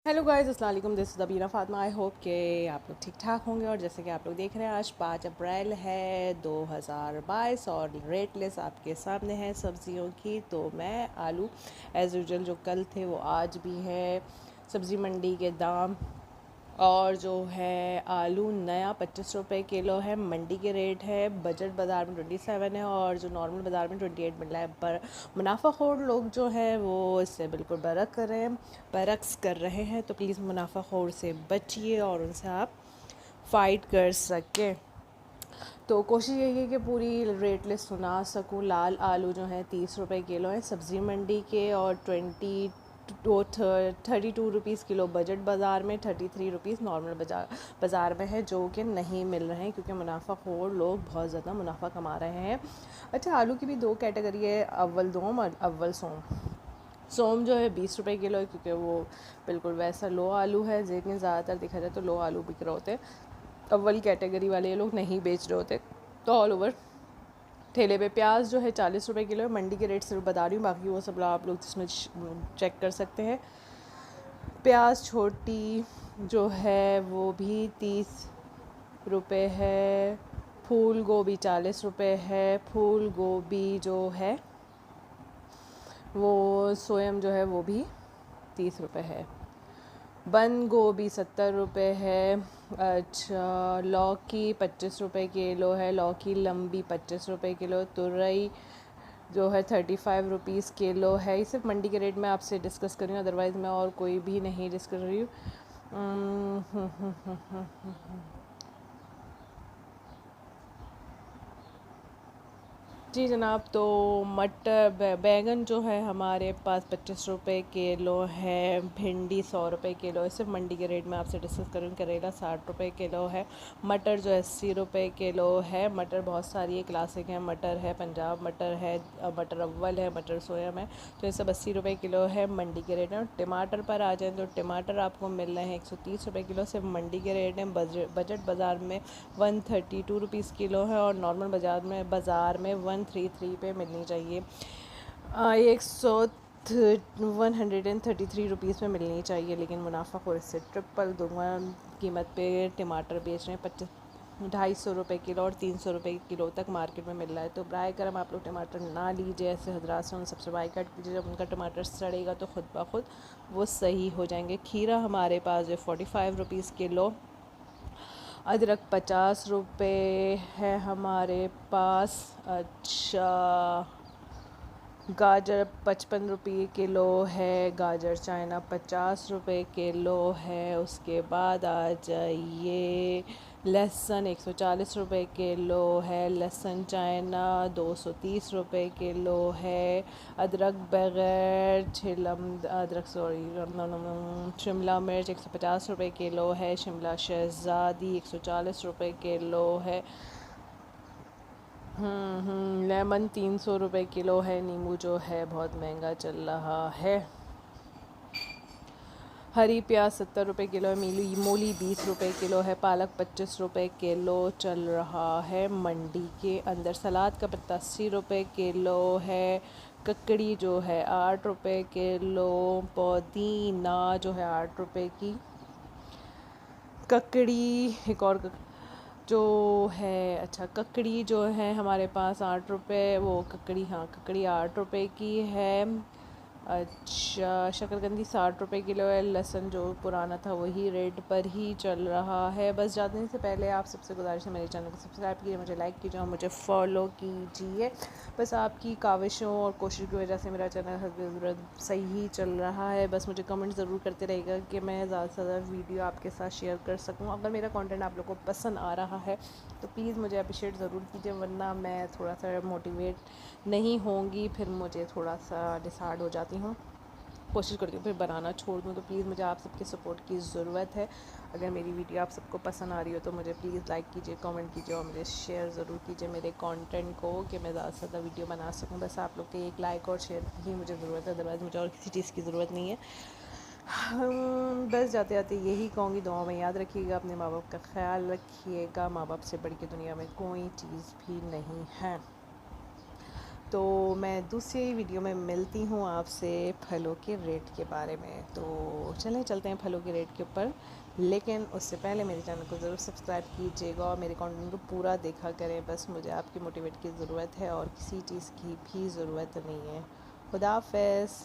Hello guys, अस्सलाम वालेकुम। This is Dabina Fatima. I hope कि आप लोग ठीक ठाक होंगे। और जैसे कि आप लोग देख रहे हैं, आज 5 अप्रैल है 2022 और रेट लिस्ट आपके सामने है सब्ज़ियों की। तो मैं आलू एज़ यूजुअल जो कल थे वो आज भी है। सब्ज़ी मंडी के दाम और जो है आलू नया 25 रुपये किलो है, मंडी के रेट है। बजट बाज़ार में 27 है और जो नॉर्मल बाज़ार में 28 मिल रहा है। पर मुनाफाखोर लोग जो है वो इससे बिल्कुल बरक्स कर रहे हैं। तो प्लीज़ मुनाफाखोर से बचिए और उनसे आप फ़ाइट कर सकें। तो कोशिश यही है कि पूरी रेट लिस्ट सुना सकूं। लाल आलू जो है 30 रुपये किलो है सब्ज़ी मंडी के, और 32 किलो बजट बाज़ार में, 33 नॉर्मल बाज़ार में है, जो कि नहीं मिल रहे हैं क्योंकि मुनाफाखोर लोग बहुत ज़्यादा मुनाफा कमा रहे हैं। अच्छा, आलू की भी दो कैटेगरी है, अव्वल दोम और अव्वल सोम। सोम जो है 20 रुपये किलो है क्योंकि वो बिल्कुल वैसा लो आलू है, लेकिन ज़्यादातर देखा जाए तो लो आलू बिक रहे होते हैं। अव्वल कैटेगरी वाले ये लोग नहीं बेच रहे होते। तो ऑल ओवर ठेले पे प्याज जो है 40 रुपये किलो है। मंडी के रेट सिर्फ बता रही हूँ, बाकी वो सब आप लोग इसमें चेक कर सकते हैं। प्याज छोटी जो है वो भी 30 रुपये है। फूल गोभी 40 रुपये है। फूल गोभी जो है वो सोयम जो है वो भी 30 रुपये है। बंद गोभी 70 रुपये है। अच्छा, लौकी 25 रुपये किलो है। लौकी लंबी 25 रुपये किलो। तुरई जो है 35 रुपीज़ किलो है। ये सिर्फ मंडी के रेट में आपसे डिस्कस कर रही हूँ, अदरवाइज़ मैं और कोई भी नहीं डिस्कस कर रही हूँ। जी जनाब, तो मटर बैंगन जो है हमारे पास 25 रुपये किलो है। भिंडी 100 रुपये किलो है। सिर्फ मंडी के रेट में आपसे डिस्कस करूँ। करेला 60 रुपये किलो है। मटर जो 80 रुपये किलो है। मटर बहुत सारी है, क्लासिक है, मटर है, पंजाब मटर है, मटर अव्वल है, मटर सोयम है। तो ये सब 80 रुपये किलो है मंडी के रेट में। टमाटर पर आ जाए तो टमाटर आपको मिल रहे हैं 130 रुपये किलो, सिर्फ मंडी के रेट में। बजट बाज़ार में 132 रुपीज़ किलो है और नॉर्मल बाज़ार में 133 पे मिलनी चाहिए। 133 रुपीज़ में मिलनी चाहिए, लेकिन मुनाफाखोर इससे ट्रिपल दुगना कीमत पे टमाटर बेच रहे हैं। 250 रुपये किलो और 300 रुपये किलो तक मार्केट में मिल रहा है। तो बराए करम आप लोग टमाटर ना लीजिए ऐसे हजरात से, उन सबसे बाई कट कीजिए। जब उनका टमाटर सड़ेगा तो ख़ुद ब खुद वो सही हो जाएंगे। खीरा हमारे पास जो 45 रुपीज़ किलो। अदरक 50 रुपये है हमारे पास। अच्छा, गाजर 55 रुपये किलो है। गाजर चाइना 50 रुपये किलो है। उसके बाद आ जाइए, लहसुन 140 रुपये किलो है। लहसुन चाइना 230 रुपये किलो है। अदरक बगैर शिमला मिर्च 150 रुपये किलो है। शिमला शहज़ादी 140 रुपये किलो है। लेमन 300 रुपये किलो है। नींबू जो है बहुत महंगा चल रहा है। हरी प्याज 70 रुपये किलो है। मूली 20 रुपये किलो है। पालक 25 रुपये किलो चल रहा है मंडी के अंदर। सलाद का पत्ता 80 रुपये किलो है। ककड़ी जो है 8 रुपये किलो। पुदीना जो है 8 रुपये की ककड़ी। एक और जो है, अच्छा, ककड़ी जो है हमारे पास 8 रुपये, वो ककड़ी, हाँ ककड़ी 8 रुपये की है। अच्छा, शकरकंदी 60 रुपये किलो है। लहसुन जो पुराना था वही रेट पर ही चल रहा है। बस जाने से पहले आप सबसे गुजारिश है, मेरे चैनल को सब्सक्राइब कीजिए, मुझे लाइक कीजिए और मुझे फॉलो कीजिए। बस आपकी काविशों और कोशिश की वजह से मेरा चैनल सही चल रहा है। बस मुझे कमेंट ज़रूर करते रहेगा कि मैं ज़्यादा से ज़्यादा वीडियो आपके साथ शेयर कर सकूँ। अगर मेरा कंटेंट आप लोगों को पसंद आ रहा है तो प्लीज़ मुझे अप्रिशिएट ज़रूर कीजिए, वरना मैं थोड़ा सा मोटिवेट नहीं होंगी, फिर मुझे थोड़ा सा डिसहार्ड हो जाती हूँ। कोशिश करती हूँ फिर बनाना छोड़ दूँ। तो प्लीज़ मुझे आप सबके सपोर्ट की ज़रूरत है। अगर मेरी वीडियो आप सबको पसंद आ रही हो तो मुझे प्लीज़ लाइक कीजिए, कमेंट कीजिए और मुझे शेयर ज़रूर कीजिए मेरे कंटेंट को, कि मैं ज़्यादा से ज़्यादा वीडियो बना सकूँ। बस आप लोग के एक लाइक और शेयर की ही मुझे ज़रूरत है, अदरवाइज़ मुझे और किसी चीज़ की ज़रूरत नहीं है। बस जाते जाते यही कहूँगी, दुआ में याद रखिएगा, अपने माँ बाप का ख्याल रखिएगा। माँ बाप से बढ़ के दुनिया में कोई चीज़ भी नहीं है। तो मैं दूसरी वीडियो में मिलती हूँ आपसे फलों के रेट के बारे में। तो चलें चलते हैं फलों के रेट के ऊपर, लेकिन उससे पहले मेरे चैनल को ज़रूर सब्सक्राइब कीजिएगा और मेरे कंटेंट को पूरा देखा करें। बस मुझे आपकी मोटिवेट की ज़रूरत है और किसी चीज़ की भी ज़रूरत नहीं है। खुदा हाफ़िज़।